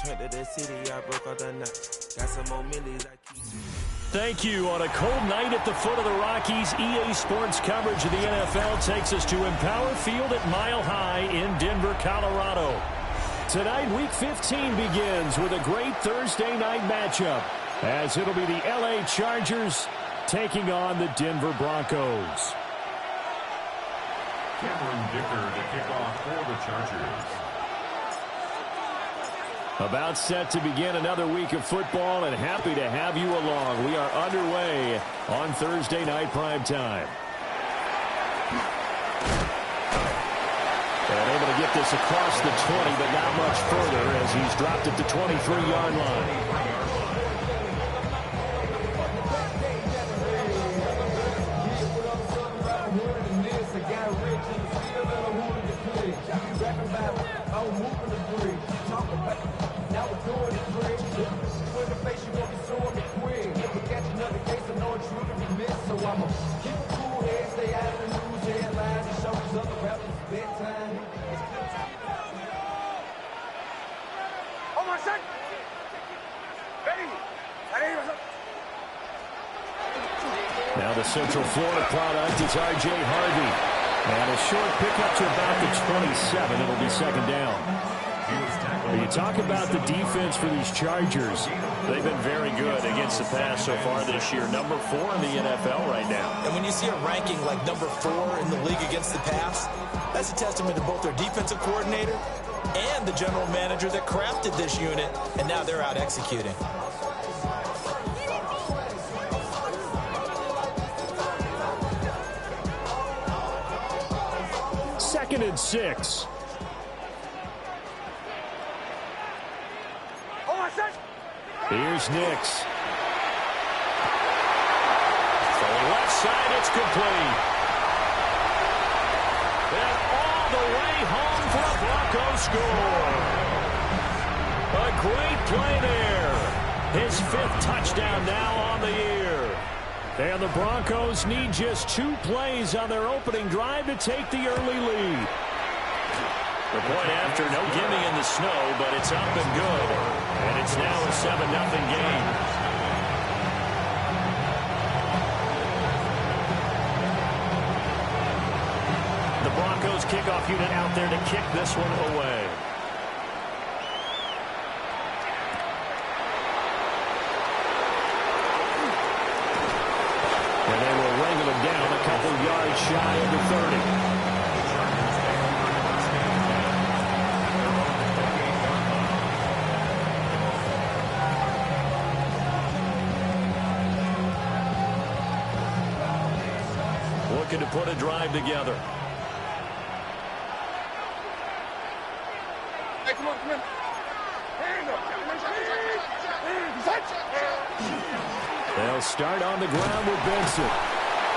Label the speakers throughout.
Speaker 1: Turned to the city, I broke all the nuts. Got some more millies, I keep...
Speaker 2: Thank you. On a cold night at the foot of the Rockies, EA Sports coverage of the NFL takes us to Empower Field at Mile High in Denver, Colorado. Tonight, Week 15 begins with a great Thursday night matchup, as it'll be the LA Chargers taking on the Denver Broncos.
Speaker 3: Cameron Dicker to kick off for the Chargers.
Speaker 2: About set to begin another week of football, and happy to have you along. We are underway on Thursday night primetime. And able to get this across the 20, but not much further as he's dropped at the 23-yard line. Now the Central Florida product is R.J. Harvey. And a short pickup to about the 27. It'll be second down. You talk about the defense for these Chargers. They've been very good against the pass so far this year. Number 4 in the NFL right now.
Speaker 4: And when you see a ranking like number 4 in the league against the pass, that's a testament to both their defensive coordinator and the general manager that crafted this unit, and now they're out executing.
Speaker 2: Second and 6. Here's Nix. From the left side, it's complete. And all the way home for a Bronco score. A great play there. His 5th touchdown now on the year. And the Broncos need just 2 plays on their opening drive to take the early lead. The point after, no gimme in the snow, but it's up and good. And it's now a 7-0 game. The Broncos kickoff unit out there to kick this one away. And they will wrangle him down a couple yards shy of the 30. Looking to put a drive together.
Speaker 5: Hey, come on, come on.
Speaker 2: They'll start on the ground with Benson.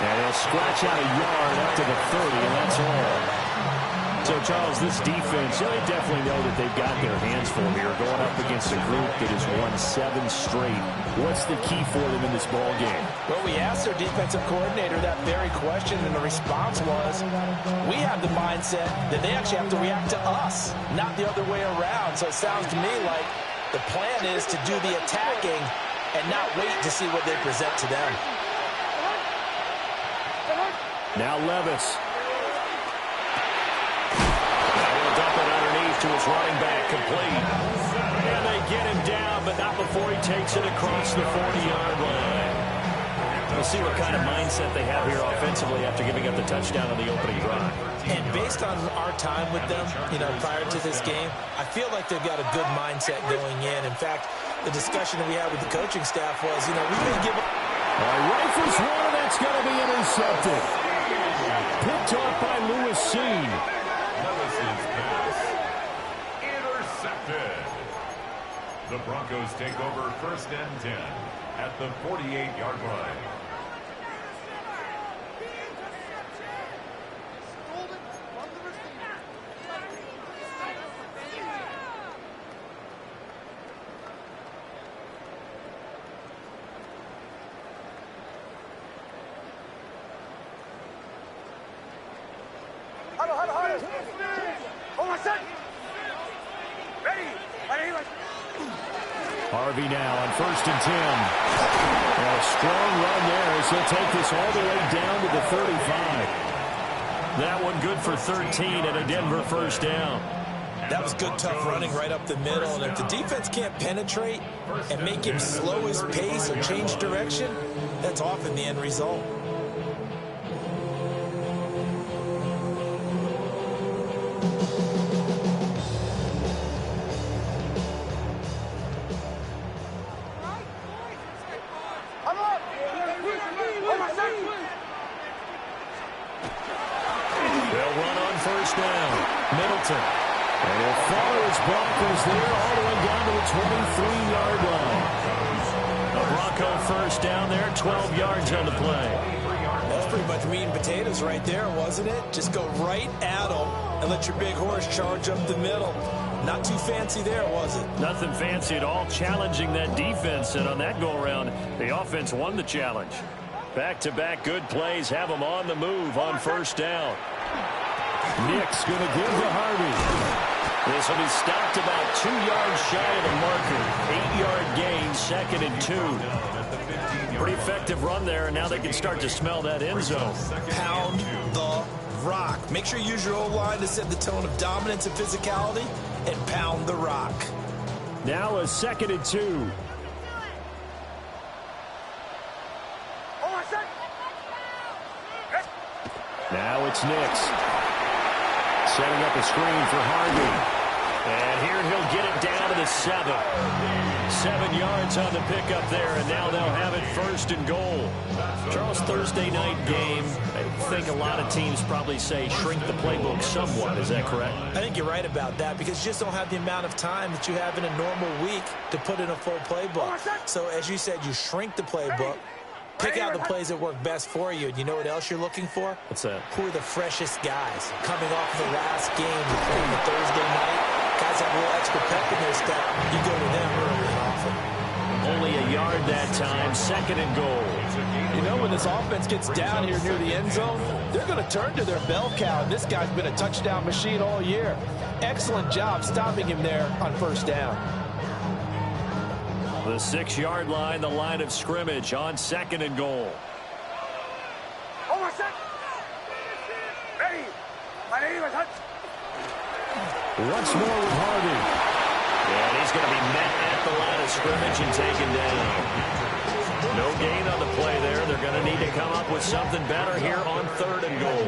Speaker 2: And he'll scratch out a yard up to the 30, and that's all. So, Charles, this defense, they definitely know that they've got their hands full here, going up against a group that has won 7 straight. What's the key for them in this ball game?
Speaker 4: Well, we asked their defensive coordinator that very question, and the response was, we have the mindset that they actually have to react to us, not the other way around. So it sounds to me like the plan is to do the attacking and not wait to see what they present to them.
Speaker 2: Now Levis. To his running back, complete. And they get him down, but not before he takes it across the 40-yard line. We'll see what kind of mindset they have here offensively after giving up the touchdown on the opening drive.
Speaker 4: And based on our time with them, prior to this game, I feel like they've got a good mindset going in. In fact, the discussion that we had with the coaching staff was, we may give up.
Speaker 2: Rifles one, that's going to be intercepted. Picked off by Lewis Seen.
Speaker 3: The Broncos take over 1st and 10 at the 48-yard line.
Speaker 5: Hold on a second. Ready?
Speaker 2: Harvey now on 1st and 10. And a strong run there as he'll take this all the way down to the 35. That one good for 13 and a Denver first down.
Speaker 4: That was good, tough running right up the middle. And if the defense can't penetrate and make him slow his pace or change direction, that's often the end result.
Speaker 2: They'll run on 1st down. Middleton. And he'll follow his Broncos there all the way down to the 23-yard line. A Bronco first down there, 12 yards on the play.
Speaker 4: That's pretty much meat and potatoes right there, wasn't it? Just go right at them and let your big horse charge up the middle. Not too fancy there, was it?
Speaker 2: Nothing fancy at all, challenging that defense. And on that go-around, the offense won the challenge. Back-to-back good plays have them on the move on 1st down. Nick's going to give to Harvey. This will be stopped about 2 yards shy of the marker. 8-yard gain, 2nd and 2. Pretty effective run there, and now they can start to smell that end zone.
Speaker 4: Pound the rock. Make sure you use your O-line to set the tone of dominance and physicality, and pound the rock.
Speaker 2: Now a 2nd and 2. Now it's Nix. Setting up a screen for Harvey. And here he'll get it down to the 7. 7 yards on the pickup there, and now they'll have it 1st and goal. Charles, Thursday night game, I think a lot of teams probably say shrink the playbook somewhat. Is that correct?
Speaker 4: I think you're right about that because you just don't have the amount of time that you have in a normal week to put in a full playbook. So as you said, you shrink the playbook. Pick out the plays that work best for you. And you know what else you're looking for?
Speaker 2: What's that?
Speaker 4: Who are the freshest guys? Coming off the last game, you play on the Thursday night. Guys have a little extra pep in their step. You go to them early and often.
Speaker 2: Only a yard that time, 2nd and goal.
Speaker 4: You know, when this offense gets down here near the end zone, they're going to turn to their bell cow. And this guy's been a touchdown machine all year. Excellent job stopping him there on 1st down.
Speaker 2: The 6-yard line, the line of scrimmage on 2nd and goal. Once more with Harvey. And he's going to be met at the line of scrimmage and taken down. No gain on the play there. They're going to need to come up with something better here on 3rd and goal.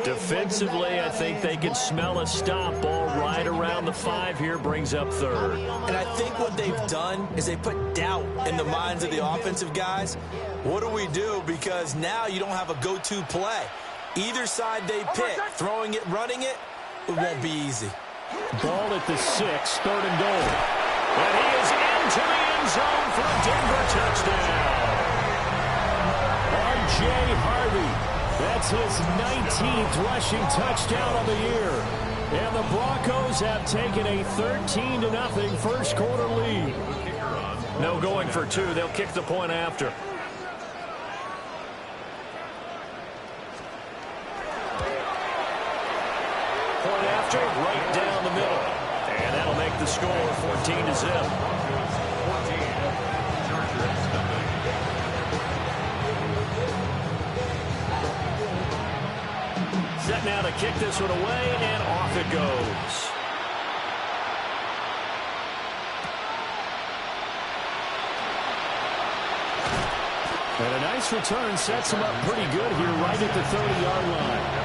Speaker 2: Defensively, I think they can smell a stop. Ball right around the 5 here, brings up 3rd.
Speaker 4: And I think what they've done is they put doubt in the minds of the offensive guys. What do we do? Because now you don't have a go-to play. Either side they pick, throwing it, running it, it won't be easy.
Speaker 2: Ball at the 6, 3rd and goal. And he is into the end zone for a Denver touchdown. R.J. Harvey. That's his 19th rushing touchdown of the year. And the Broncos have taken a 13-0 first quarter lead. No going for 2. They'll kick the point after. Point after, right down the middle. And that'll make the score 14-0. Set now to kick this one away, and off it goes. And a nice return sets him up pretty good here right at the 30-yard line.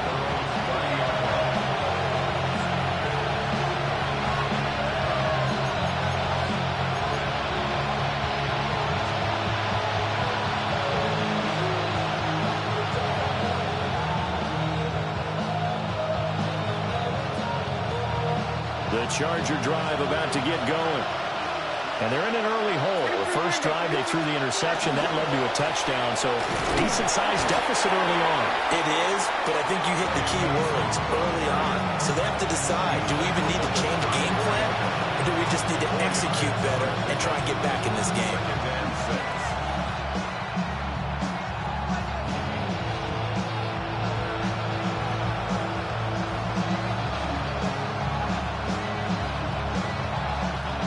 Speaker 2: The Charger drive about to get going. And they're in an early hole. The first drive, they threw the interception. That led to a touchdown. So decent-sized deficit early on.
Speaker 4: It is, but I think you hit the key words early on. So they have to decide, do we even need to change game plan? Or do we just need to execute better and try and get back in this game?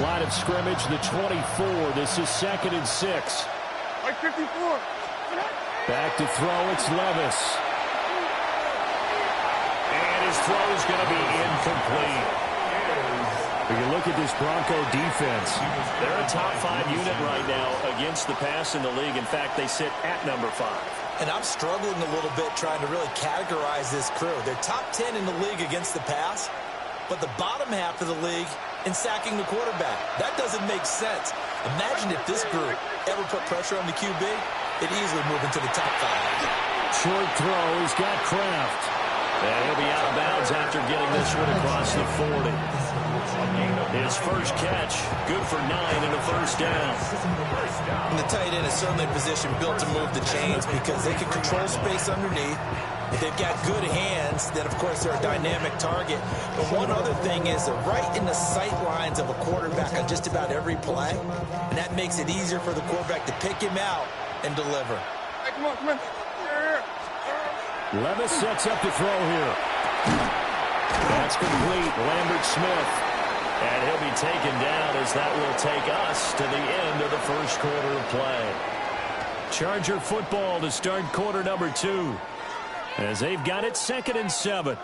Speaker 2: Line of scrimmage, the 24. This is 2nd and 6.
Speaker 5: Like 54.
Speaker 2: Back to throw, it's Levis. And his throw is going to be incomplete. When you look at this Bronco defense, they're a top 5 unit right now against the pass in the league. In fact, they sit at number 5.
Speaker 4: And I'm struggling a little bit trying to really categorize this crew. They're top 10 in the league against the pass, but the bottom half of the league in sacking the quarterback. That doesn't make sense. Imagine if this group ever put pressure on the QB, they'd easily move into the top 5.
Speaker 2: Short throw, he's got Kraft. And he'll be out of bounds after getting this one across the 40. His first catch, good for 9 and a first down.
Speaker 4: And the tight end is certainly a position built to move the chains because they can control space underneath. If they've got good hands, then, of course, they're a dynamic target. But one other thing is they're right in the sight lines of a quarterback on just about every play, and that makes it easier for the quarterback to pick him out and deliver.
Speaker 5: Hey, come on, come on. Here.
Speaker 2: Levis sets up to throw here. That's complete. Lambert Smith. And he'll be taken down as that will take us to the end of the first quarter of play. Charger football to start quarter number 2. As they've got it 2nd and 7.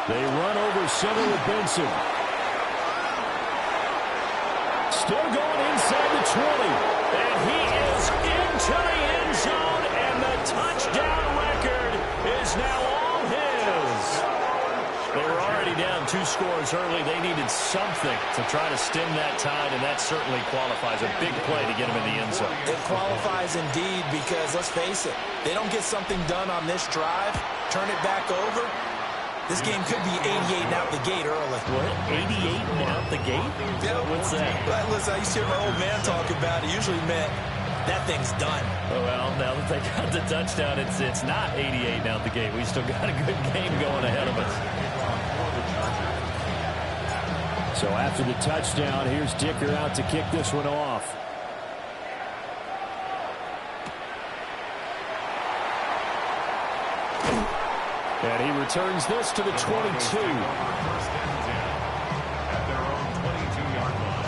Speaker 2: They run over center with Benson. Still going inside the 20. And he is into the end zone. And the touchdown record is now all his. They were already down 2 scores early. They needed something to try to stem that tide, and that certainly qualifies. A big play to get him in the end zone.
Speaker 4: It qualifies indeed because, let's face it, they don't get something done on this drive, turn it back over, this game could be 88 and out the gate early.
Speaker 2: What? 88 and out the gate?
Speaker 4: Yeah.
Speaker 2: What's that?
Speaker 4: But listen, I used to hear my old man talk about it. Usually meant that thing's done.
Speaker 2: Oh, well, now that they got the touchdown, it's not 88 and out the gate. We still got a good game going ahead of us. So after the touchdown, here's Dicker out to kick this one off. And he returns this to the 22.
Speaker 3: First and 10 at their own 22-yard line.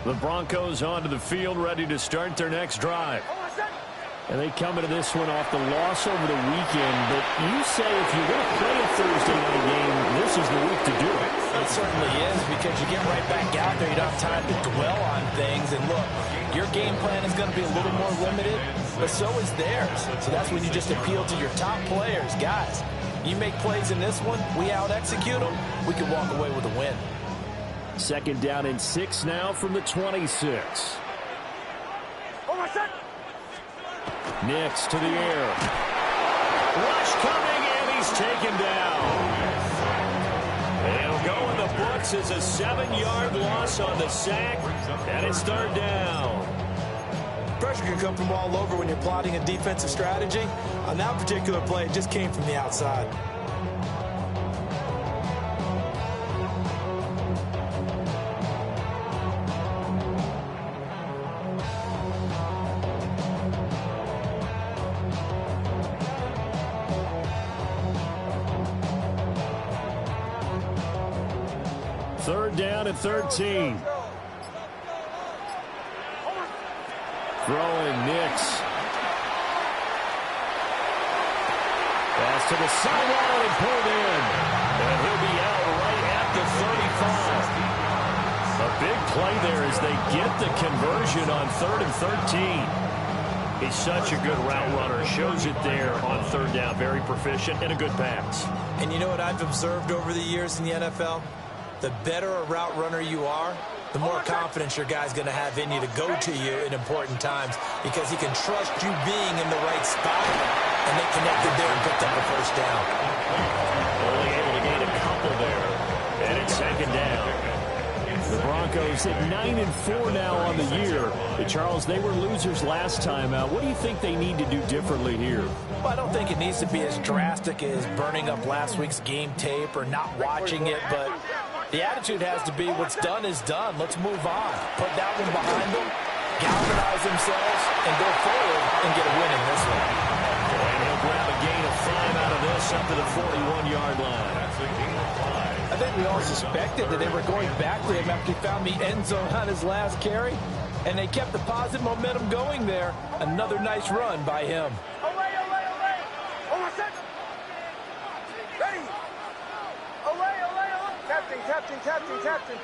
Speaker 2: The Broncos onto the field, ready to start their next drive. And they come into this one off the loss over the weekend. But you say if you're going to play a Thursday night game, this is the week to do it.
Speaker 4: It certainly is because you get right back out there. You don't have time to dwell on things. And look, your game plan is going to be a little more limited, but so is theirs. So that's when you just appeal to your top players. Guys, you make plays in this one, we out-execute them, we can walk away with a win.
Speaker 2: 2nd down and 6 now from the 26. Nix to the air. Rush coming, and he's taken down. It'll go in the books as a 7-yard loss on the sack, and it's 3rd down.
Speaker 4: Pressure can come from all over when you're plotting a defensive strategy. On that particular play, it just came from the outside.
Speaker 2: Third down and 13. Throwing Nix. Pass to the sideline and pulled in. And he'll be out right at the 35. A big play there as they get the conversion on 3rd and 13. He's such a good route runner. Shows it there on 3rd down. Very proficient and a good pass.
Speaker 4: And you know what I've observed over the years in the NFL? the better a route runner you are, the more confidence your guy's going to have in you to go to you in important times because he can trust you being in the right spot, and they connected there and picked up a first down.
Speaker 2: Only able to gain a couple there, and it's second down. The Broncos at 9-4 now on the year. But Charles, they were losers last time out. What do you think they need to do differently here?
Speaker 4: Well, I don't think it needs to be as drastic as burning up last week's game tape or not watching it, but the attitude has to be what's done is done. Let's move on. Put that one behind them, galvanize themselves, and go forward and get a win in this one.
Speaker 2: And he'll grab a gain of 5 out of this up to the 41-yard line.
Speaker 3: That's a gain of 5.
Speaker 4: I think we all suspected that they were going back to him after he found the end zone on his last carry, and they kept the positive momentum going there. Another nice run by him.
Speaker 5: Away, away, away. Hold on a second. Ready. Away, away, away. Captain, captain, captain, captain.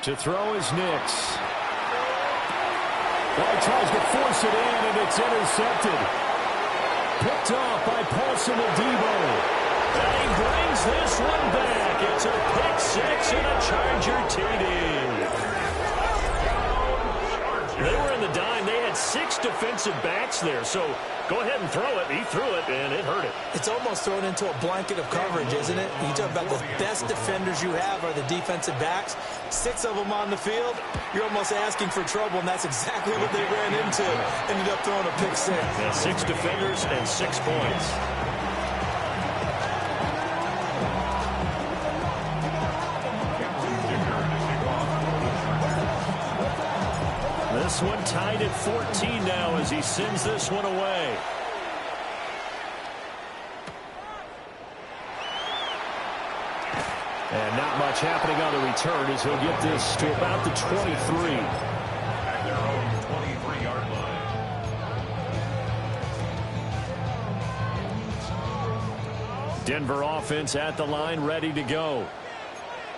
Speaker 2: To throw is Nix. White tries to force it in, and it's intercepted. Picked off by Paulson Adebo. And he brings this one back. It's a pick six and a Charger TD. They were in the dime. They had 6 defensive backs there. So go ahead and throw it. He threw it, and it hurt it.
Speaker 4: It's almost thrown into a blanket of coverage, isn't it? You talk about the best defenders you have are the defensive backs. 6 of them on the field. You're almost asking for trouble, and that's exactly what they ran into. Ended up throwing a pick six.
Speaker 2: Yeah, 6 defenders and 6 points. This one tied at 14 now as he sends this one away. And not much happening on the return as he'll get this to about the 23.
Speaker 3: At their own 23-yard line.
Speaker 2: Denver offense at the line, ready to go.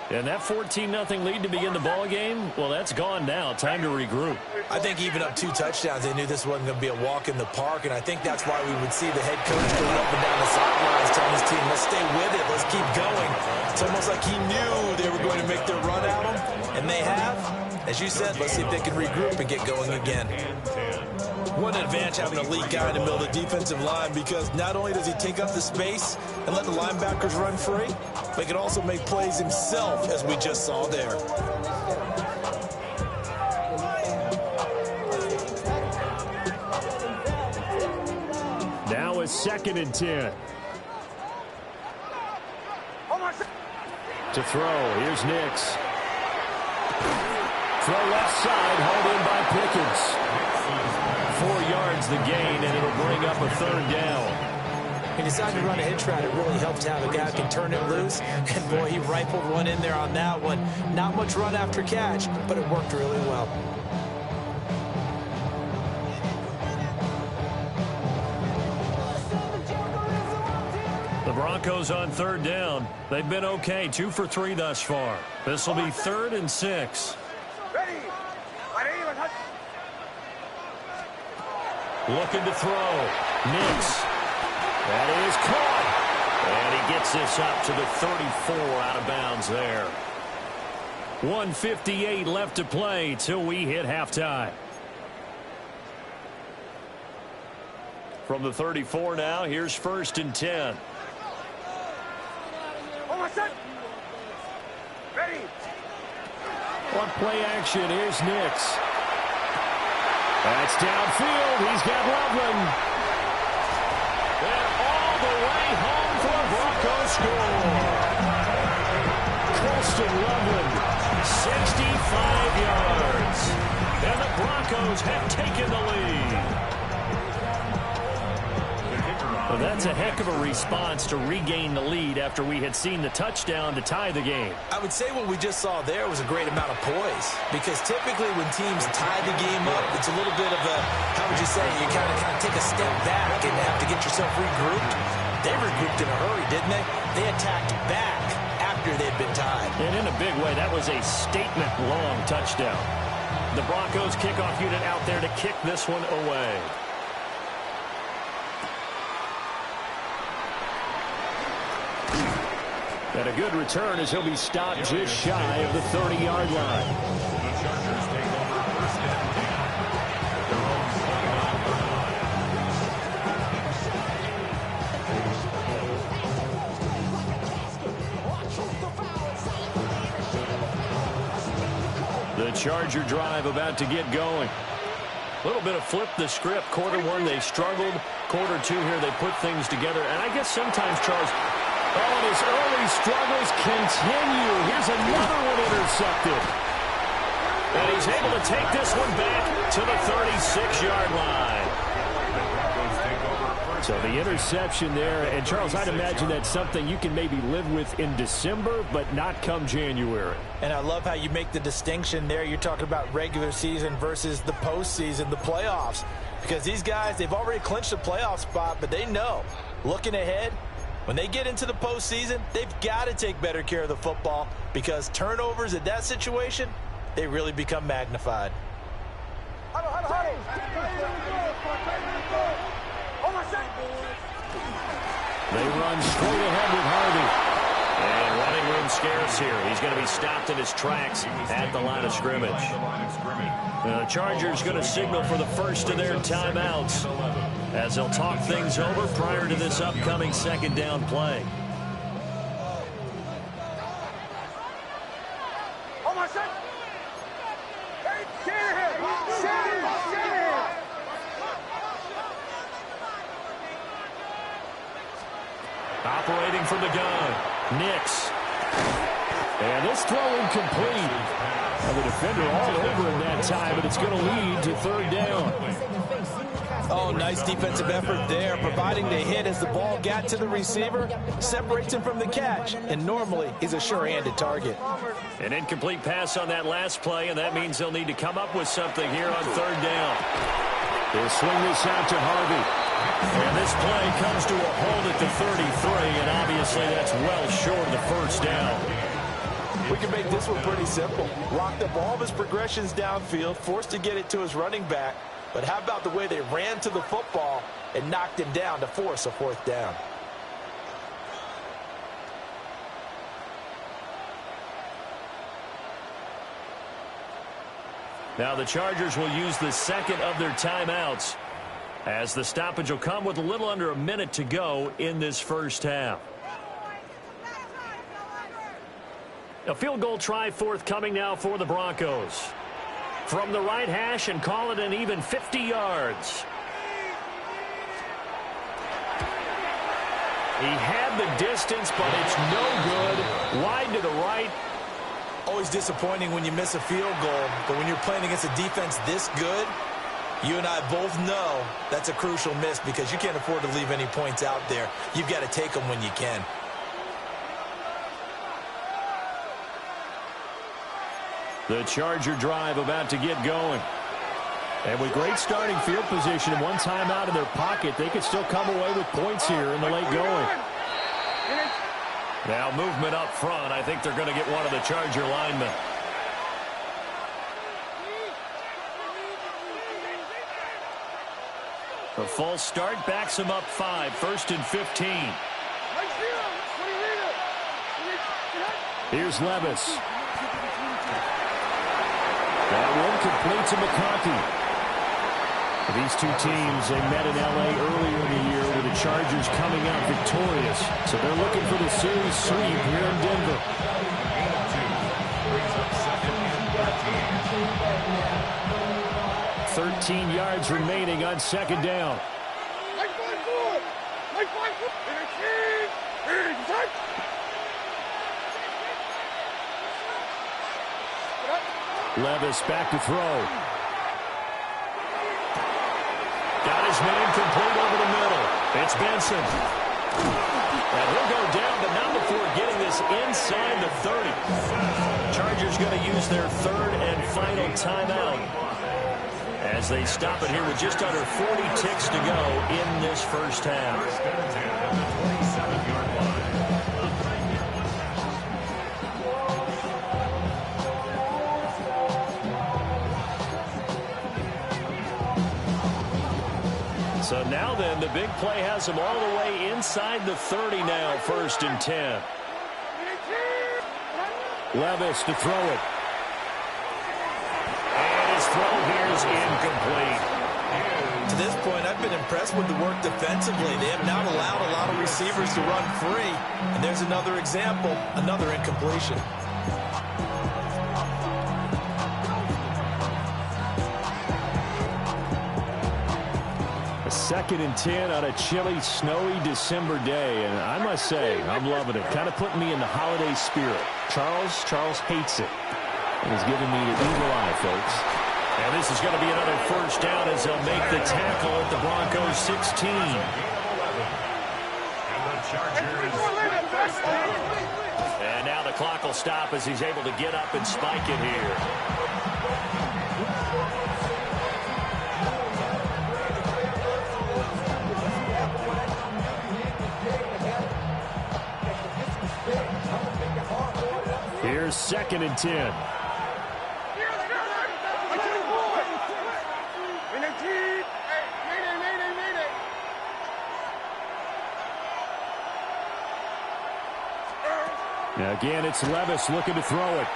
Speaker 2: And that 14-0 lead to begin the ball game, well, that's gone now. Time to regroup.
Speaker 4: I think even up 2 touchdowns, they knew this wasn't going to be a walk in the park, and I think that's why we would see the head coach going up and down the sidelines telling his team, let's stay with it, let's keep going. It's almost like he knew they were going to make their run at him, and they have. As you said, let's see if they can regroup and get going again. What an advantage having a elite guy in the middle of the defensive line, because not only does he take up the space and let the linebackers run free, but he can also make plays himself, as we just saw there.
Speaker 2: Now it's 2nd and 10. To throw, here's Nix. Throw left side, hauled in by Pickens. 4 yards the gain, and it'll bring up a 3rd down.
Speaker 4: He decided to run a hitch route. It really helped to have a guy who can turn it loose. And, boy, he rifled one in there on that one. Not much run after catch, but it worked really well.
Speaker 2: The Broncos on 3rd down. They've been okay, 2 for 3 thus far. This will be 3rd and 6.
Speaker 5: Ready.
Speaker 2: Looking to throw. Nix. That is caught. And he gets this up to the 34 out of bounds there. 1:58 left to play till we hit halftime. From the 34 now, here's 1st and 10.
Speaker 5: Ready.
Speaker 2: On play action, here's Nix. That's downfield. He's got Loveland. And all the way home for a Broncos score. Colston Loveland, 65 yards. And the Broncos have taken the lead. Well, that's a heck of a response to regain the lead after we had seen the touchdown to tie the game.
Speaker 4: I would say what we just saw there was a great amount of poise, because typically when teams tie the game up, it's a little bit of a, how would you say, you kind of take a step back and have to get yourself regrouped. They regrouped in a hurry, didn't they? They attacked back after they'd been tied.
Speaker 2: And in a big way, that was a statement-long touchdown. The Broncos kickoff unit out there to kick this one away. And a good return as he'll be stopped just shy of the 30-yard line.
Speaker 3: The Chargers take over first and 10 at their own 29-yard line.
Speaker 2: The Charger drive about to get going. A little bit of flip the script. Quarter one, they struggled. Quarter two here, they put things together. And I guess sometimes, Charles, and his early struggles continue. Here's another one intercepted. And he's able to take this one back to the 36-yard line. So the interception there. And, Charles, I'd imagine that's something you can maybe live with in December, but not come January.
Speaker 4: And I love how you make the distinction there. You're talking about regular season versus the postseason, the playoffs. Because these guys, they've already clinched a playoff spot, but they know, looking ahead, when they get into the postseason, they've got to take better care of the football because turnovers in that situation, they really become magnified.
Speaker 2: They run straight ahead with Harvey. And running room scarce here. He's going to be stopped in his tracks at the line of scrimmage. The Chargers going to signal for the first of their timeouts as they'll talk things over prior to this upcoming second down play. Operating from the gun, Nix. And this throw incomplete. And the defender all over him that time, but it's going to lead to third down.
Speaker 4: Oh, nice defensive effort there, providing the hit as the ball got to the receiver, separates him from the catch, and normally he's a sure-handed target.
Speaker 2: An incomplete pass on that last play, and that means they'll need to come up with something here on third down. They'll swing this out to Harvey. And this play comes to a hold at the 33, and obviously that's well short of the first down.
Speaker 4: We can make this one pretty simple. Locked up all of his progressions downfield, forced to get it to his running back. But how about the way they ran to the football and knocked him down to force a fourth down?
Speaker 2: Now the Chargers will use the second of their timeouts as the stoppage will come with a little under a minute to go in this first half. A field goal try forthcoming now for the Broncos. From the right hash and call it an even 50 yards. He had the distance, but it's no good. Wide to the right.
Speaker 4: Always disappointing when you miss a field goal, but when you're playing against a defense this good, you and I both know that's a crucial miss because you can't afford to leave any points out there. You've got to take them when you can.
Speaker 2: The Charger drive about to get going. And with great starting field position and one timeout in their pocket, they could still come away with points here in the late going. Now movement up front. I think they're going to get one of the Charger linemen. The false start backs him up 5, 1st and 15. Here's Levis. That one complete to McConkey. These two teams, they met in L.A. earlier in the year with the Chargers coming out victorious. So they're looking for the series sweep here in Denver. 13 yards remaining on second down. Levis back to throw. Got his man complete over the middle. It's Benson. And he'll go down, but not before getting this inside the 30. Chargers going to use their third and final timeout as they stop it here with just under 40 ticks to go in this first half. So now then, the big play has them all the way inside the 30 now, 1st and 10. Levis to throw it. And his throw here is incomplete.
Speaker 4: To this point, I've been impressed with the work defensively. They have not allowed a lot of receivers to run free. And there's another example, another incompletion.
Speaker 2: A 2nd and 10 on a chilly, snowy December day. And I must say, I'm loving it. Kind of putting me in the holiday spirit. Charles hates it. He's giving me the evil eye, folks. And this is going to be another first down as they'll make the tackle at the Broncos 16. And now the clock will stop as he's able to get up and spike it here. Here's 2nd and 10. Now again, it's Levis looking to throw it.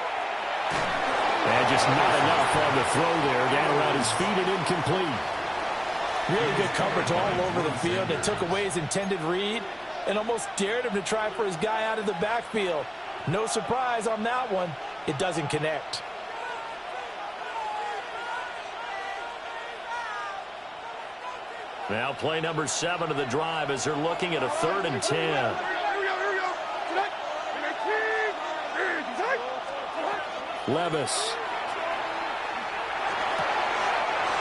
Speaker 2: And just not enough on the throw there. Down around his feet and incomplete.
Speaker 4: Really good coverage all over the field. They took away his intended read and almost dared him to try for his guy out of the backfield. No surprise on that one. It doesn't connect.
Speaker 2: Now play number 7 of the drive as they're looking at a 3rd and 10. Levis.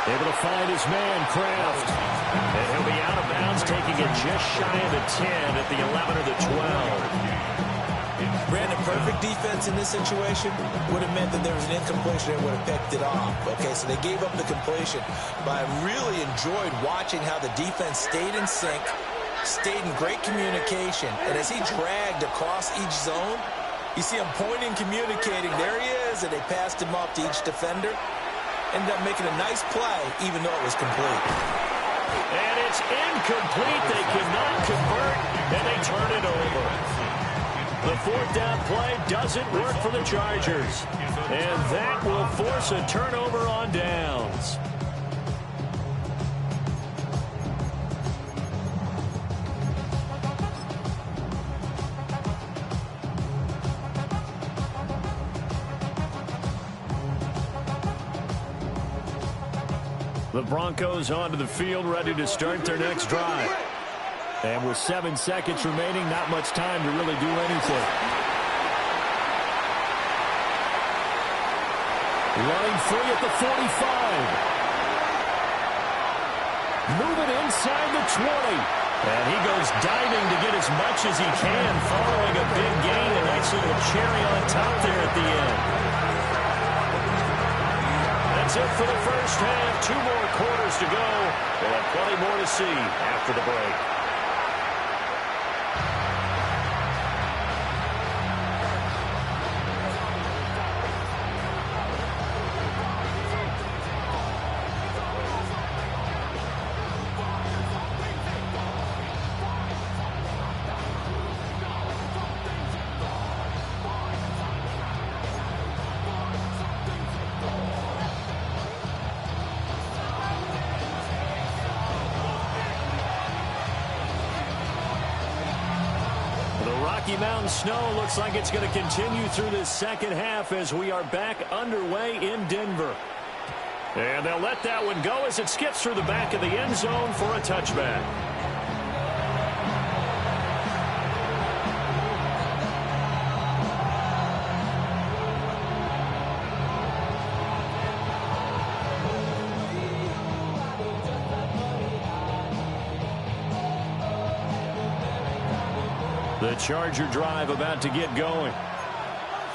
Speaker 2: Able to find his man, Kraft. And he'll be out of bounds, taking it just shy of the 10 at the 11 or the 12.
Speaker 4: Brandon, perfect defense in this situation would have meant that there was an incompletion and would have picked it off. Okay, so they gave up the completion. But I really enjoyed watching how the defense stayed in sync, stayed in great communication. And as he dragged across each zone, you see him pointing, communicating. There he is, and they passed him off to each defender. Ended up making a nice play, even though it was complete.
Speaker 2: And it's incomplete. They cannot convert, and they turn it over. The 4th down play doesn't work for the Chargers. And that will force a turnover on downs. The Broncos onto the field, ready to start their next drive. And with 7 seconds remaining, not much time to really do anything. Running free at the 45. Moving inside the 20. And he goes diving to get as much as he can, following a big gain. A nice little cherry on top there at the end. That's it for the first half. 2 more quarters to go. We'll have plenty more to see after the break. Mountain snow looks like it's going to continue through this second half as we are back underway in Denver. And they'll let that one go as it skips through the back of the end zone for a touchback. The Charger drive about to get going.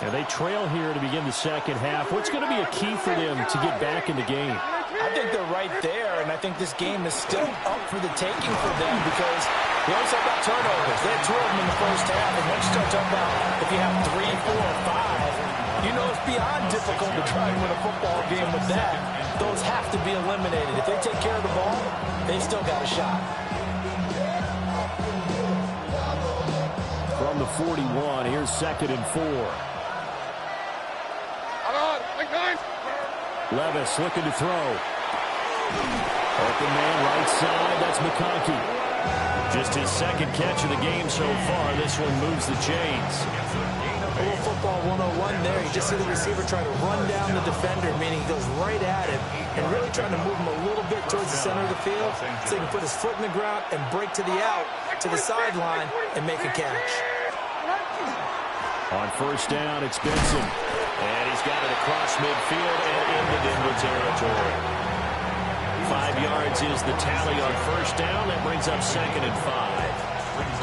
Speaker 2: And they trail here to begin the second half. What's going to be a key for them to get back in the game?
Speaker 4: I think they're right there, and I think this game is still up for the taking for them because we always talk about turnovers. They had 2 of them in the first half, and once you start talking about if you have 3, 4, 5, you know it's beyond difficult to try and win a football game with that. Those have to be eliminated. If they take care of the ball, they've still got a shot.
Speaker 2: From the 41, here's 2nd and 4. Levis looking to throw. Open man right side. That's McConkey. Just his second catch of the game so far. This one moves the chains.
Speaker 4: A little football 101 there. You just see the receiver try to run down the defender, meaning he goes right at him and really trying to move him a little bit towards the center of the field so he can put his foot in the ground and break to the out, to the sideline, and make a catch.
Speaker 2: On first down, it's Benson. And he's got it across midfield and into Denver territory. 5 yards is the tally on first down. That brings up 2nd and 5.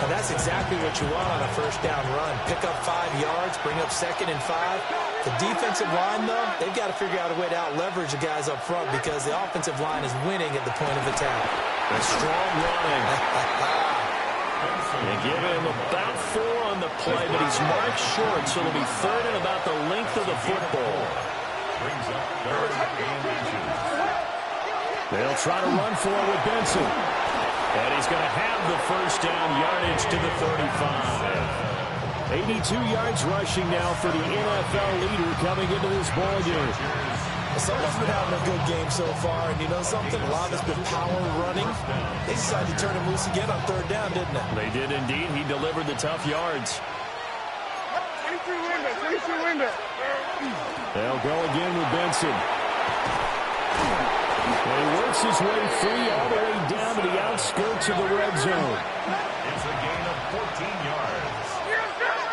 Speaker 4: Now that's exactly what you want on a first down run. Pick up 5 yards, bring up 2nd and 5. The defensive line, though, they've got to figure out a way to out-leverage the guys up front because the offensive line is winning at the point of attack.
Speaker 2: A strong running. They give him about 4 on the play, but he's marked short, so it'll be 3rd and about the length of the football.
Speaker 3: Brings up 3rd and inches.
Speaker 2: They'll try to run for it with Benson. And he's going to have the first down yardage to the 35. 82 yards rushing now for the NFL leader coming into this ball game.
Speaker 4: Someone's been having a good game so far, and you know something? A lot of it's been power running. They decided to turn him loose again on 3rd down, didn't they?
Speaker 2: They did indeed. He delivered the tough yards.
Speaker 5: 23 window.
Speaker 2: They'll go again with Benson. And he works his way free all the way down to the outskirts of the red zone.
Speaker 3: It's a gain of 14 yards.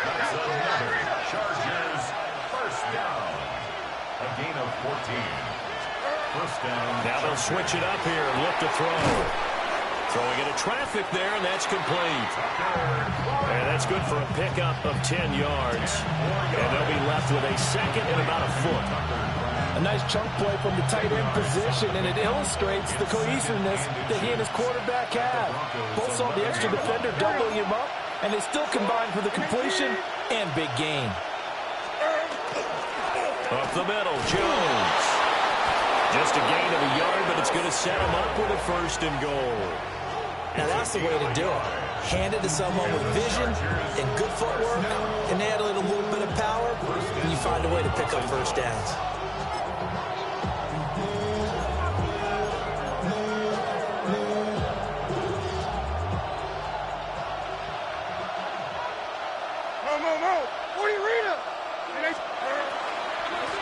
Speaker 3: That's another Chargers first down. A gain of 14. First down.
Speaker 2: Now they'll switch it up here and look to throw. Throwing into traffic there, and that's complete. And that's good for a pickup of 10 yards. And they'll be left with a 2nd and about a foot.
Speaker 4: A nice chunk play from the tight end position, and it illustrates the cohesiveness that he and his quarterback have. Both saw the extra defender doubling him up, and they still combined for the completion and big gain.
Speaker 2: Up the middle, Jones. Just a gain of a yard, but it's going to set him up with a 1st and goal.
Speaker 4: Now that's the way to do it. Hand it to someone with vision and good footwork, and add a little bit of power, and you find a way to pick up first downs.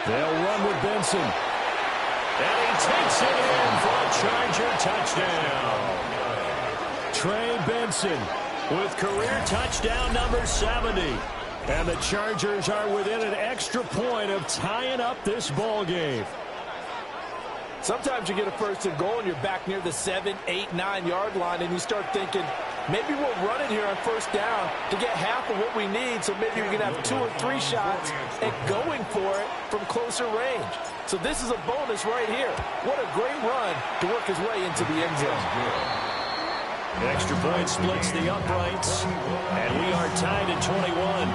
Speaker 2: They'll run with Benson. And he takes it in for a Charger touchdown. Trey Benson with career touchdown number 70. And the Chargers are within an extra point of tying up this ball game.
Speaker 4: Sometimes you get a 1st and goal and you're back near the 7, 8, 9 yard line and you start thinking, maybe we'll run it here on first down to get half of what we need, so maybe we can have 2 or 3 shots at going for it from closer range. So this is a bonus right here. What a great run to work his way into the end zone.
Speaker 2: The extra point splits the uprights, and we are tied at 21.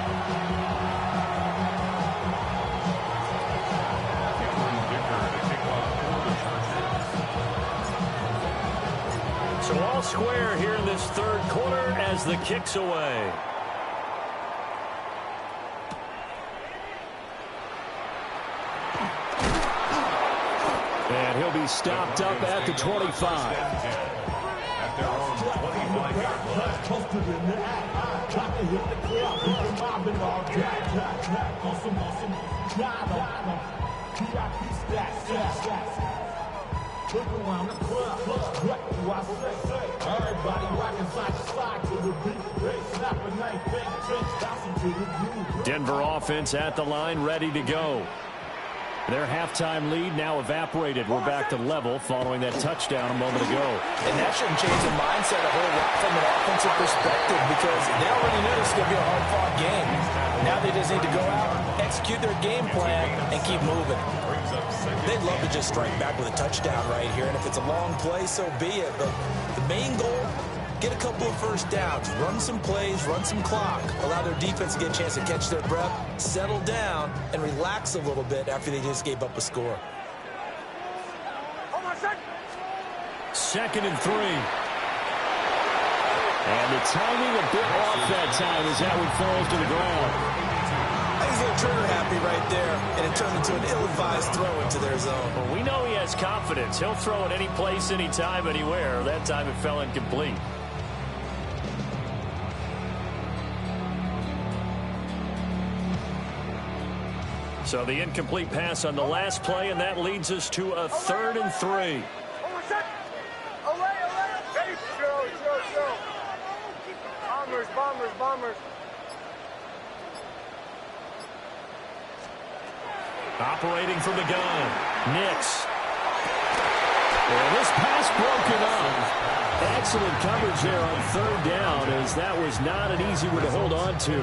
Speaker 2: So all square here in this 3rd quarter as the kick's away. And he'll be stopped up at the 25.
Speaker 3: At their own 25-yard
Speaker 2: Denver offense at the line, ready to go. Their halftime lead now evaporated. We're back to level following that touchdown a moment ago.
Speaker 4: And that shouldn't change the mindset a whole lot from an offensive perspective because they already knew this was going to be a hard-fought game. Now they just need to go out, execute their game plan, and keep moving. They'd love to just strike back with a touchdown right here, and if it's a long play, so be it. But the main goal, get a couple of first downs, run some plays, run some clock, allow their defense to get a chance to catch their breath, settle down, and relax a little bit after they just gave up a score.
Speaker 2: 2nd and 3. And the timing a bit off that time as that one falls to the ground.
Speaker 4: He's a little trigger happy right there, and it turned into an ill-advised throw into their zone.
Speaker 2: Well, we know he has confidence. He'll throw it any place, anytime, anywhere. That time it fell incomplete. So the incomplete pass on the last play, and that leads us to a 3rd and 3.
Speaker 5: Bombers.
Speaker 2: Operating from the gun, Nix. Well, this pass broken up. Excellent coverage there on 3rd down, as that was not an easy one to hold on to.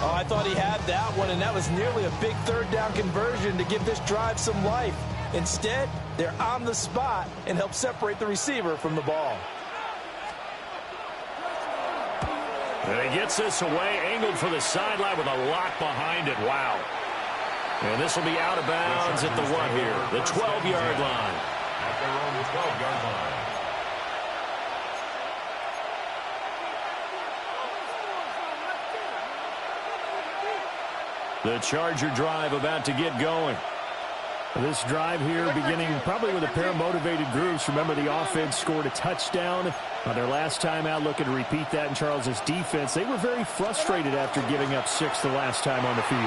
Speaker 4: Oh, I thought he had that one, and that was nearly a big 3rd down conversion to give this drive some life. Instead, they're on the spot and help separate the receiver from the ball.
Speaker 2: And he gets this away, angled for the sideline with a lot behind it. Wow. And this will be out of bounds at the 1 here, the 12-yard line.
Speaker 3: At their own 12-yard line.
Speaker 2: The Charger drive about to get going.
Speaker 6: This drive here beginning probably with a pair of motivated groups. Remember, the offense scored a touchdown on their last time out. Looking to repeat that in Charles's defense. They were very frustrated after giving up 6 the last time on the field.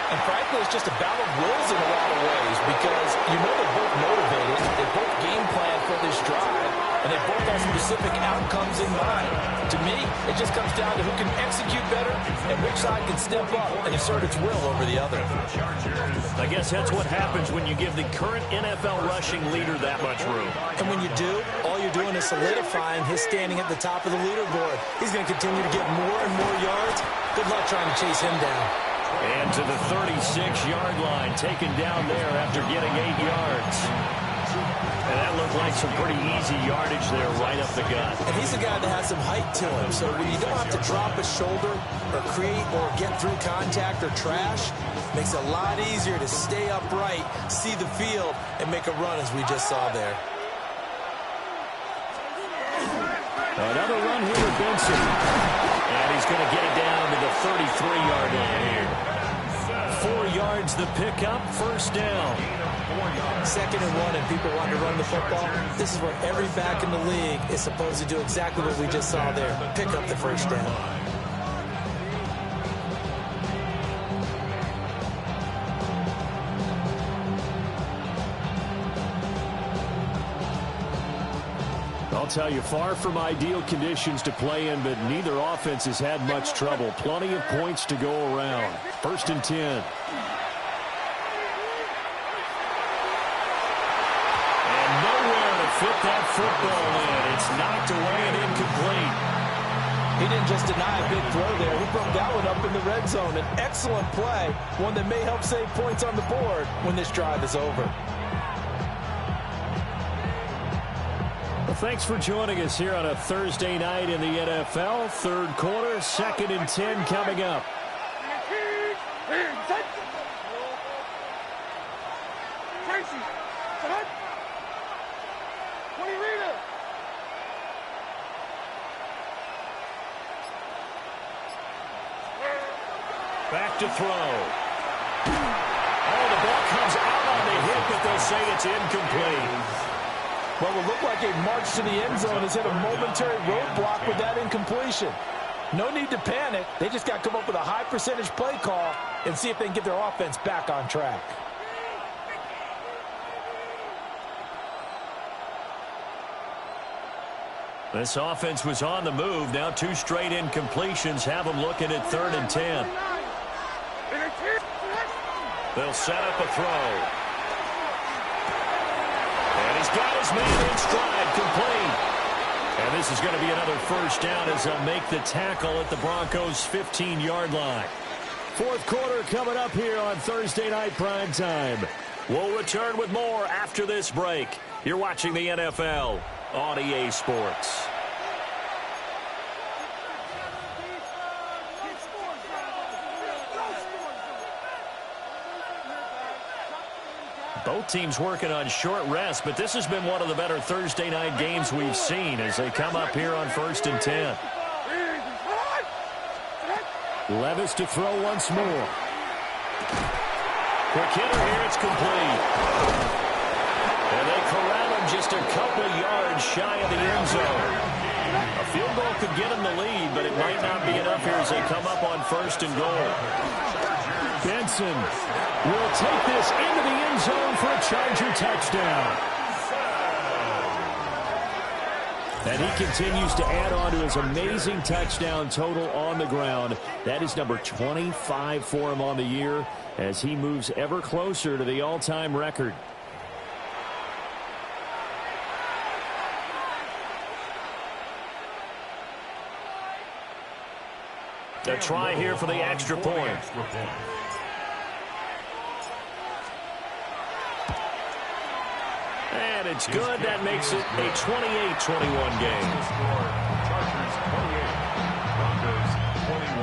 Speaker 4: And frankly, it's just a battle of wills in a lot of ways, because you know they're both motivated. They both game plan for this drive, and they both have specific outcomes in mind. To me, it just comes down to who can execute better and which side can step up and assert its will over the other.
Speaker 2: I guess that's what happens when you give the current NFL rushing leader that much room.
Speaker 4: And when you do, all you're doing is solidifying his standing at the top of the leaderboard. He's going to continue to get more and more yards. Good luck trying to chase him down.
Speaker 2: And to the 36-yard line, taken down there after getting 8 yards. And that looked like some pretty easy yardage there right up the gut.
Speaker 4: And he's a guy that has some height to him, so when you don't have to drop a shoulder or create or get through contact or trash, makes it a lot easier to stay upright, see the field, and make a run as we just saw there.
Speaker 2: Another run here with Benson. And he's going to get it down to the 33-yard line here. 4 yards the pickup, 1st down.
Speaker 4: 2nd and 1, and people want to run the football. This is where every back in the league is supposed to do exactly what we just saw there. Pick up the 1st down.
Speaker 6: I'll tell you, far from ideal conditions to play in, but neither offense has had much trouble. Plenty of points to go around. 1st and 10.
Speaker 2: And nowhere to fit that football in. It's knocked away and incomplete.
Speaker 4: He didn't just deny a big throw there. He broke that one up in the red zone. An excellent play, one that may help save points on the board when this drive is over.
Speaker 6: Thanks for joining us here on a Thursday night in the NFL. 3rd quarter, 2nd and 10 coming up.
Speaker 2: Back to throw. Oh, the ball comes out on the hit, but they'll say it's incomplete.
Speaker 4: What will look like a march to the end zone has hit a momentary roadblock with that incompletion. No need to panic. They just got to come up with a high percentage play call and see if they can get their offense back on track.
Speaker 2: This offense was on the move. Now 2 straight incompletions have them looking at 3rd and 10. They'll set up a throw. And he's got his man in stride, complete. And this is going to be another 1st down as they'll make the tackle at the Broncos' 15-yard line.
Speaker 6: 4th quarter coming up here on Thursday Night Prime Time.
Speaker 2: We'll return with more after this break. You're watching the NFL on EA Sports. Both teams working on short rest, but this has been one of the better Thursday night games we've seen as they come up here on 1st and 10.
Speaker 6: Levis to throw once more.
Speaker 2: Quick hitter here, it's complete. And they corral him just a couple yards shy of the end zone. A field goal could get him the lead, but it might not be enough here as they come up on 1st and goal.
Speaker 6: Benson will take this into the end zone for a Charger touchdown. And he continues to add on to his amazing touchdown total on the ground. That is number 25 for him on the year as he moves ever closer to the all-time record.
Speaker 2: A try here for the extra point. And it's good. That makes it a 28-21 game.
Speaker 3: Chargers 28, Broncos 21.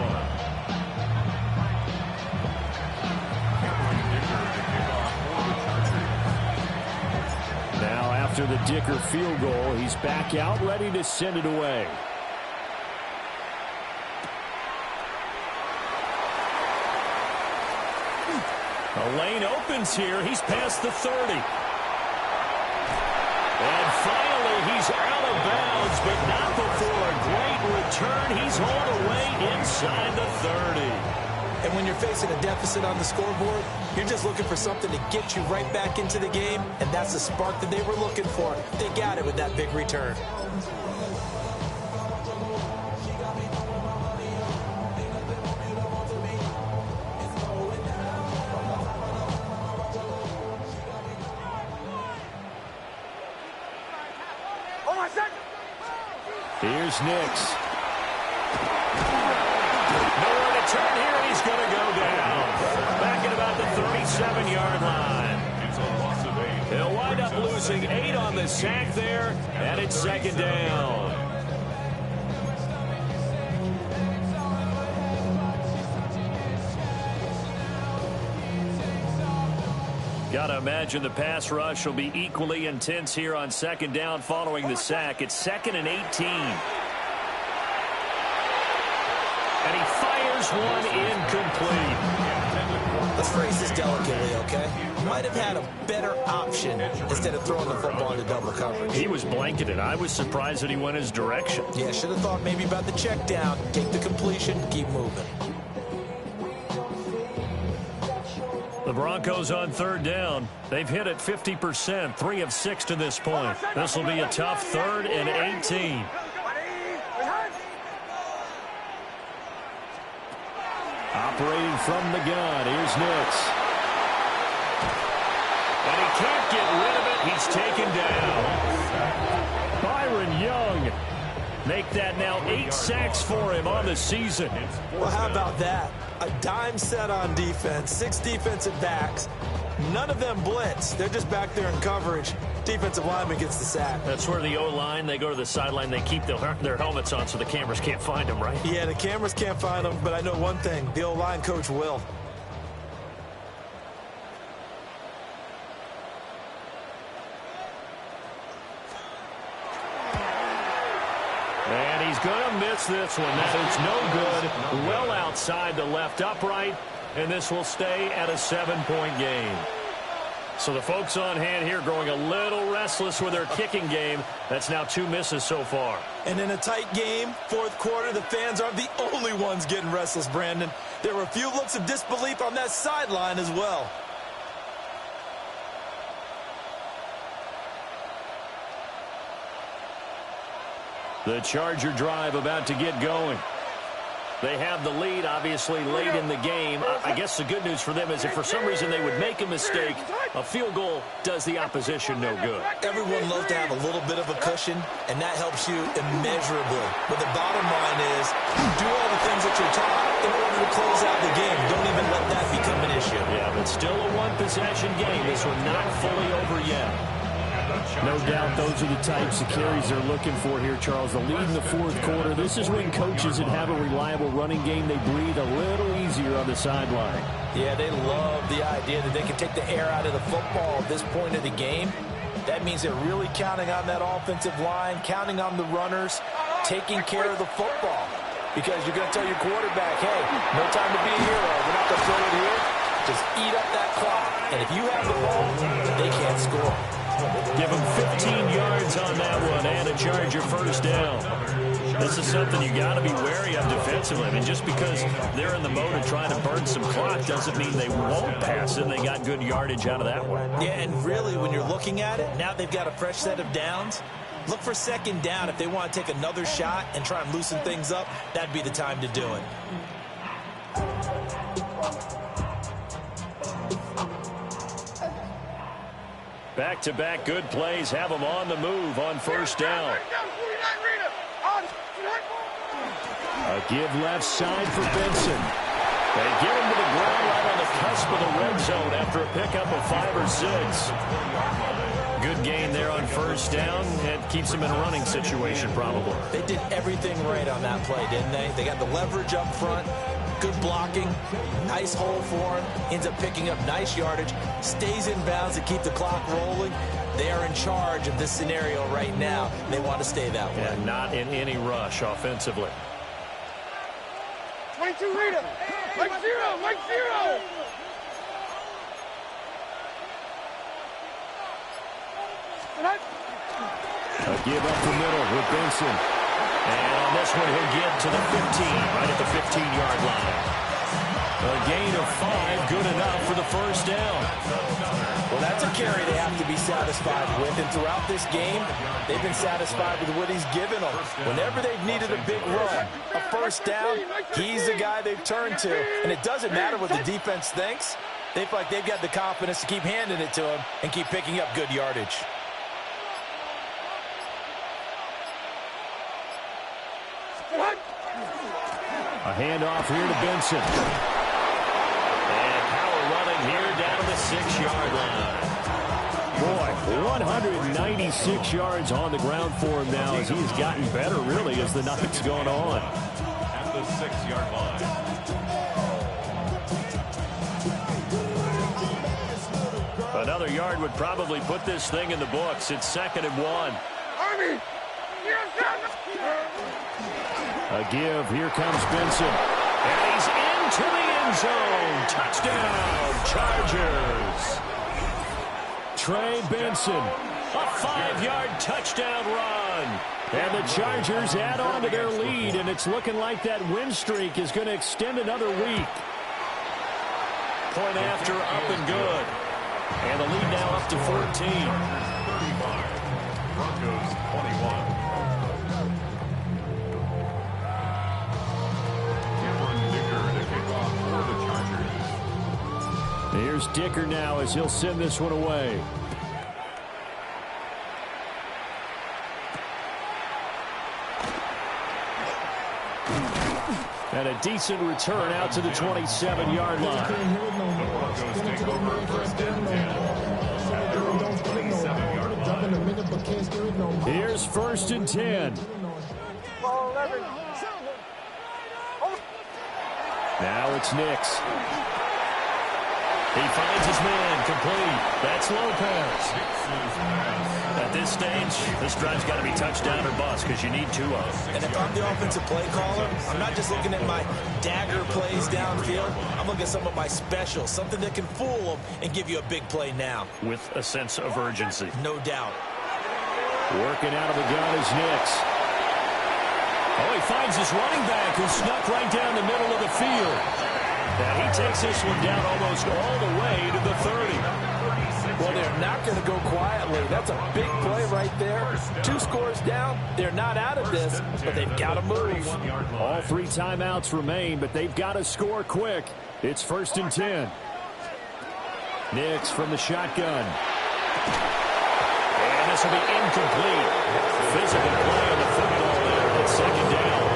Speaker 6: Now after the Dicker field goal, he's back out ready to send it away.
Speaker 2: The lane opens here. He's past the 30. And finally, he's out of bounds, but not before a great return. He's hauled away inside the 30.
Speaker 4: And when you're facing a deficit on the scoreboard, you're just looking for something to get you right back into the game, and that's the spark that they were looking for. They got it with that big return.
Speaker 6: Here's Nix.
Speaker 2: Nowhere to turn here, and he's going to go down. Back at about the 37-yard line. He'll wind up losing 8 on the sack there, and it's 2nd down. Got to imagine the pass rush will be equally intense here on 2nd down following the sack. It's 2nd and 18. And he fires one incomplete.
Speaker 4: Let's phrase this delicately, okay? Might have had a better option instead of throwing the football into double coverage.
Speaker 2: He was blanketed. I was surprised that he went his direction.
Speaker 4: Yeah, should have thought maybe about the check down, take the completion, keep moving.
Speaker 2: The Broncos on 3rd down. They've hit it 50%, 3 of 6 to this point. This will be a tough 3rd and 18.
Speaker 6: Operating from the gun, here's Nix.
Speaker 2: And he can't get rid of it. He's taken down.
Speaker 6: Byron Young.
Speaker 2: Make that now 8 sacks for him on the season.
Speaker 4: Well, how about that? A dime set on defense, 6 defensive backs. None of them blitz. They're just back there in coverage. Defensive lineman gets the sack.
Speaker 2: That's where the O-line, they go to the sideline, they keep their helmets on so the cameras can't find them, right?
Speaker 4: Yeah, the cameras can't find them, but I know one thing. The O-line coach will.
Speaker 2: And he's going to miss this one. That is no good. Well outside the left upright. And this will stay at a 7-point game. So the folks on hand here growing a little restless with their kicking game. That's now 2 misses so far.
Speaker 4: And in a tight game, 4th quarter, the fans aren't the only ones getting restless, Brandon. There were a few looks of disbelief on that sideline as well.
Speaker 2: The Charger drive about to get going. They have the lead, obviously, late in the game. I guess the good news for them is if for some reason they would make a mistake, a field goal does the opposition no good.
Speaker 4: Everyone loves to have a little bit of a cushion, and that helps you immeasurably. But the bottom line is do all the things that you're taught in order to close out the game. Don't even let that become an issue.
Speaker 2: Yeah, but still a one-possession game. This one not fully over yet.
Speaker 6: No doubt those are the types of carries they're looking for here, Charles. The lead in the 4th quarter. This is when coaches that have a reliable running game, they breathe a little easier on the sideline.
Speaker 4: Yeah, they love the idea that they can take the air out of the football at this point of the game. That means they're really counting on that offensive line, counting on the runners, taking care of the football. Because you're going to tell your quarterback, hey, no time to be a hero. We're not going to throw it here. Just eat up that clock. And if you have the ball, they can't score.
Speaker 2: Give them 15 yards on that one and a Charger first down. This is something you got to be wary of defensively. I mean, just because they're in the mode of trying to burn some clock doesn't mean they won't pass it. They got good yardage out of that one.
Speaker 4: Yeah, and really, when you're looking at it, now they've got a fresh set of downs. Look for second down. If they want to take another shot and try and loosen things up, that'd be the time to do it.
Speaker 2: Back-to-back good plays have them on the move on first down.
Speaker 6: A give left side for Benson.
Speaker 2: They get him to the ground right on the cusp of the red zone after a pickup of 5 or 6. Good gain there on first down. It keeps them in a running situation probably.
Speaker 4: They did everything right on that play, didn't they? They got the leverage up front, good blocking, nice hole for him, ends up picking up nice yardage, stays in bounds to keep the clock rolling. They are in charge of this scenario right now. They want to stay that way.
Speaker 2: And not in any rush offensively.
Speaker 5: 22 Rita, Mike 0, Mike 0.
Speaker 6: A give up the middle with Benson.
Speaker 2: And on this one, he'll get to the 15, right at the 15-yard line. A gain of 5, good enough for the first down.
Speaker 4: Well, that's a carry they have to be satisfied with. And throughout this game, they've been satisfied with what he's given them. Whenever they've needed a big run, a first down, he's the guy they've turned to. And it doesn't matter what the defense thinks. They feel like they've got the confidence to keep handing it to him and keep picking up good yardage.
Speaker 6: A handoff here to Benson.
Speaker 2: And power running here down to the 6-yard line.
Speaker 6: Boy, 196 yards on the ground for him now as he's gotten better, really, as the night's gone on.
Speaker 3: At the 6-yard line.
Speaker 2: Another yard would probably put this thing in the books. It's 2nd and 1.
Speaker 5: Army,
Speaker 6: A give. Here comes Benson.
Speaker 2: And he's into the end zone. Touchdown, Chargers.
Speaker 6: Trey Benson.
Speaker 2: A 5-yard touchdown run.
Speaker 6: And the Chargers add on to their lead, and it's looking like that win streak is going to extend another week.
Speaker 2: Point after, up and good. And the lead now up to 14.
Speaker 3: 35. Broncos 21.
Speaker 6: Here's Dicker now as he'll send this one away. And a decent return out to the 27-yard line.
Speaker 3: The Broncos take over first and 10 at their own 27-yard line.
Speaker 6: Here's 1st and 10.
Speaker 5: ball 11.
Speaker 6: Now it's Nix.
Speaker 2: He finds his man, complete. That's Lopez. At this stage, this drive's got to be touchdown or bust because you need 2 of them.
Speaker 4: And if I'm the offensive play caller, I'm not just looking at my dagger plays downfield. I'm looking at some of my specials, something that can fool them and give you a big play now.
Speaker 2: With a sense of urgency.
Speaker 4: No doubt.
Speaker 6: Working out of the gun is Nix.
Speaker 2: Oh, he finds his running back who snuck right down the middle of the field. And he takes this one down almost all the way to the 30.
Speaker 4: Well, they're not going to go quietly. That's a big play right there. 2 scores down. They're not out of this, but they've got to move.
Speaker 6: All 3 timeouts remain, but they've got to score quick. It's 1st and 10. Nix from the shotgun.
Speaker 2: And this will be incomplete. Physical play on the football there at 2nd down.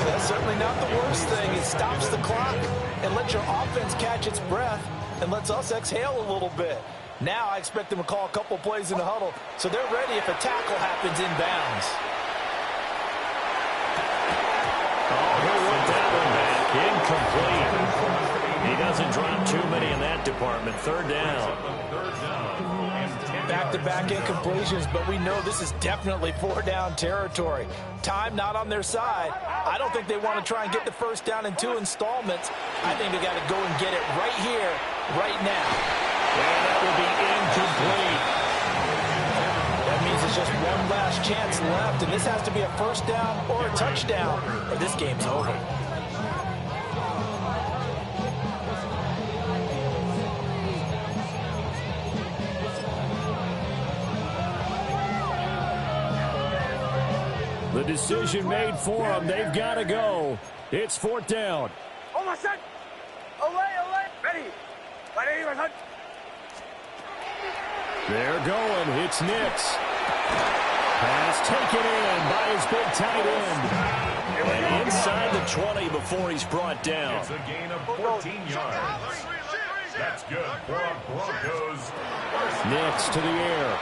Speaker 4: That's certainly not the worst thing. It stops the clock and lets your offense catch its breath and lets us exhale a little bit. Now I expect them to call a couple plays in the huddle so they're ready if a tackle happens inbounds.
Speaker 2: Oh, he'll work that one back. Incomplete. He does Doesn't drop too many in that department. Third down.
Speaker 4: Back-to-back incompletions, but we know this is definitely four-down territory. Time not on their side. I don't think they want to try and get the first down in 2 installments. I think they got to go and get it right here, right now.
Speaker 2: And that will be incomplete.
Speaker 4: That means it's just one last chance left, and this has to be a first down or a touchdown, or this game's over.
Speaker 6: The decision made for them. They've got to go. It's fourth down.
Speaker 5: Almost set. Away. Ready.
Speaker 6: They're going. It's Nix. Pass taken in by his big tight end.
Speaker 2: And inside the 20 before he's brought down.
Speaker 3: It's a gain of 14 yards. That's good for a Broncos.
Speaker 6: Nix to the air.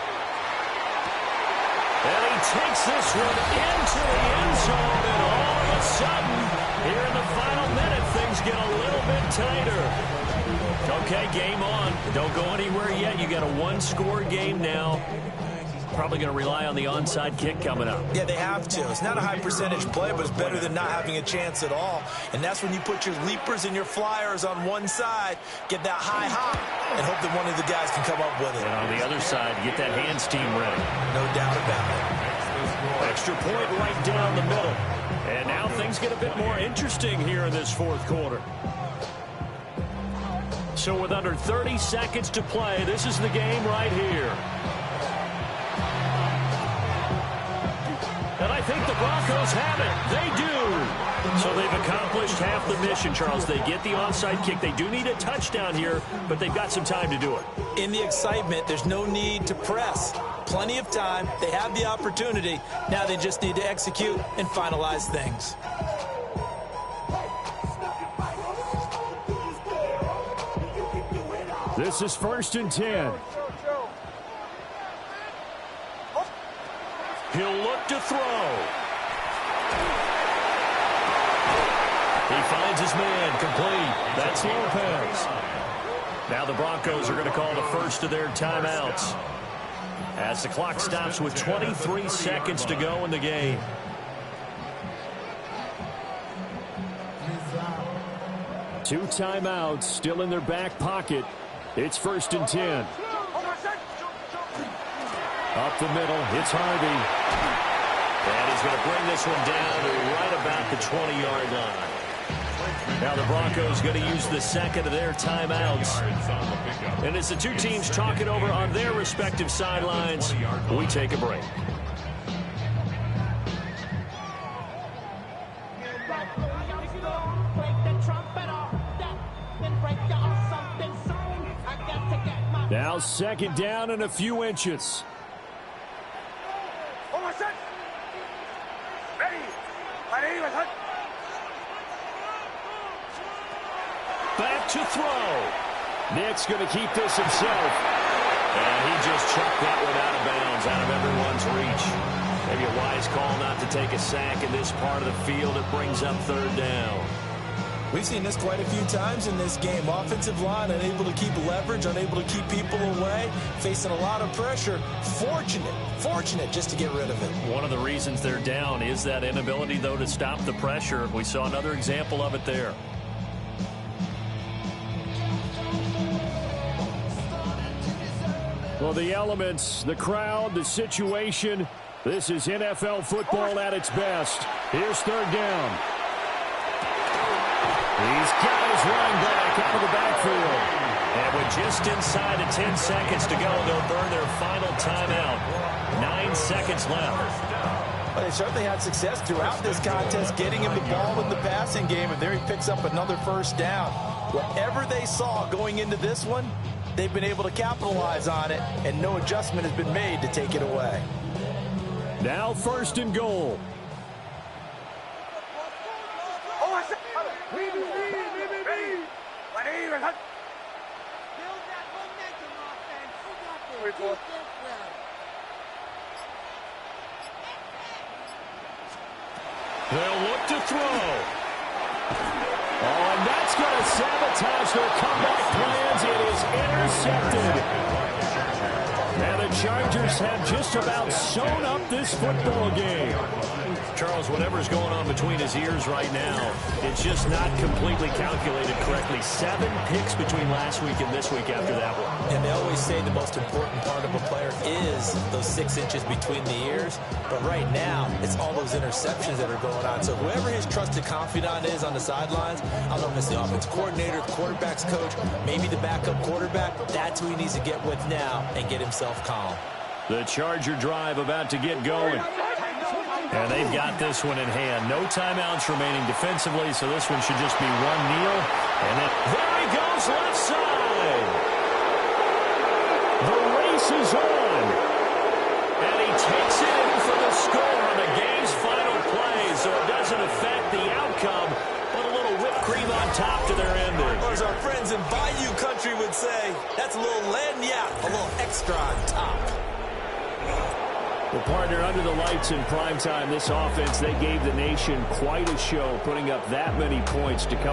Speaker 2: And he takes this one into the end zone, and all of a sudden, here in the final minute, things get a little bit tighter. Okay, game on. Don't go anywhere yet. You got a one-score game now. Probably going to rely on the onside kick coming up.
Speaker 4: Yeah, they have to. It's not a high-percentage play, but it's better than not having a chance at all. And that's when you put your leapers and your flyers on one side, get that high hop, and hope that one of the guys can come up with it.
Speaker 2: And on the other side, get that hands team ready.
Speaker 4: No doubt about it.
Speaker 2: Extra point right down the middle. And now things get a bit more interesting here in this fourth quarter. So with under 30 seconds to play, this is the game right here. And I think the Broncos have it. They do. So they've accomplished half the mission, Charles. They get the onside kick. They do need a touchdown here, but they've got some time to do it.
Speaker 4: In the excitement, there's no need to press. Plenty of time. They have the opportunity. Now they just need to execute and finalize things.
Speaker 6: This is 1st and 10.
Speaker 2: He'll look to throw. He finds his man, complete. That's Lopez. Now the Broncos are going to call the first of their timeouts as the clock stops with 23 seconds to go in the game.
Speaker 6: Two timeouts still in their back pocket. It's 1st and 10. Up the middle, it's Harvey.
Speaker 2: And he's going to bring this one down to right about the 20-yard line. Now the Broncos going to use the second of their timeouts. And as the two teams talk it over on their respective sidelines, we take a break.
Speaker 6: Now 2nd down and a few inches.
Speaker 2: Back to throw.
Speaker 6: Nick's going to keep this himself.
Speaker 2: And he just chucked that one out of bounds, out of everyone's reach. Maybe a wise call not to take a sack in this part of the field. It brings up 3rd down.
Speaker 4: We've seen this quite a few times in this game. Offensive line unable to keep leverage, unable to keep people away, facing a lot of pressure. Fortunate just to get rid of it.
Speaker 2: One of the reasons they're down is that inability, though, to stop the pressure. We saw another example of it there.
Speaker 6: Well, the elements, the crowd, the situation, this is NFL football at its best. Here's 3rd down. He's got his running back out of the backfield.
Speaker 2: And with just inside of 10 seconds to go, they'll burn their final timeout. 9 seconds left.
Speaker 4: Well, they certainly had success throughout this contest, getting him the ball in the passing game, and there he picks up another 1st down. Whatever they saw going into this one, they've been able to capitalize on it, and no adjustment has been made to take it away.
Speaker 6: Now 1st and goal.
Speaker 2: They'll look to throw.
Speaker 6: Oh, and that's
Speaker 2: That's going to sabotage their comeback plans. It is intercepted. And the Chargers have just about sewn up this football game. Charles, whatever's going on between his ears right now, it's just not completely calculated correctly. 7 picks between last week and this week after that one.
Speaker 4: And they always say the most important part of a player is those 6 inches between the ears. But right now, it's all those interceptions that are going on. So whoever his trusted confidant is on the sidelines, I don't know if it's the offensive coordinator, the quarterback's coach, maybe the backup quarterback, that's who he needs to get with now and get himself calm.
Speaker 2: The Charger drive about to get going. And they've got this one in hand. No timeouts remaining defensively, so this one should just be one kneel. And then there he goes, left side. The race is on. And he takes it in for the score on the game's final play, so it doesn't affect the outcome, but a little whipped cream on top to their ending.
Speaker 4: Or as our friends in Bayou Country would say, that's a little lagniappe, a little extra on top.
Speaker 6: Well, partner, under the lights in primetime, this offense, they gave the nation quite a show, putting up that many points to come